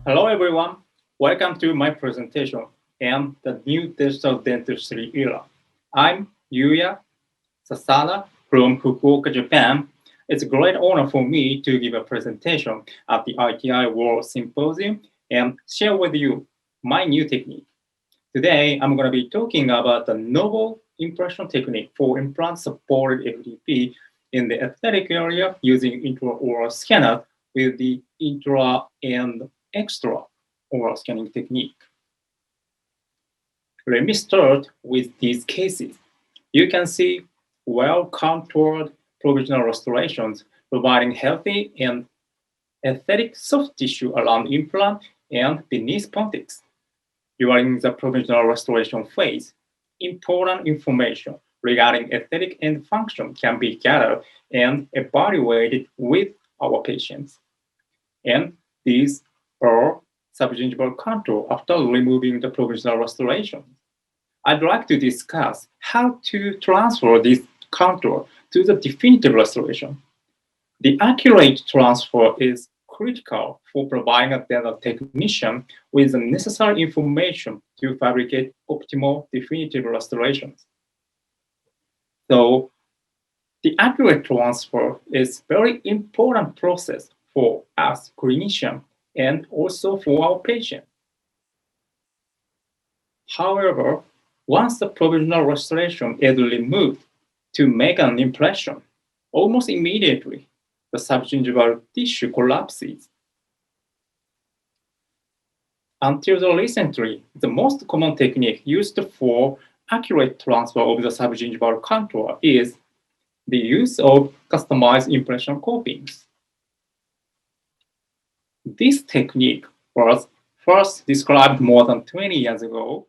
Hello everyone, welcome to my presentation and the new digital dentistry era. I'm Yuya Sasada from Fukuoka, Japan. It's a great honor for me to give a presentation at the ITI World Symposium and share with you my new technique. Today, I'm going to be talking about the novel impression technique for implant-supported FDP in the aesthetic area using intraoral scanner with the Intra-and-Extra oral scanning technique. Let me start with these cases. You can see well-contoured provisional restorations providing healthy and aesthetic soft tissue around implant and beneath pontics. During the provisional restoration phase, important information regarding aesthetic and function can be gathered and evaluated with our patients. And these are subgingival contour after removing the provisional restoration. I'd like to discuss how to transfer this contour to the definitive restoration. The accurate transfer is critical for providing a dental technician with the necessary information to fabricate optimal definitive restorations. So the accurate transfer is very important process for us clinicians and also for our patient. However, once the provisional restoration is removed to make an impression, almost immediately the subgingival tissue collapses. Until recently, the most common technique used for accurate transfer of the subgingival contour is the use of customized impression copings. This technique was first described more than 20 years ago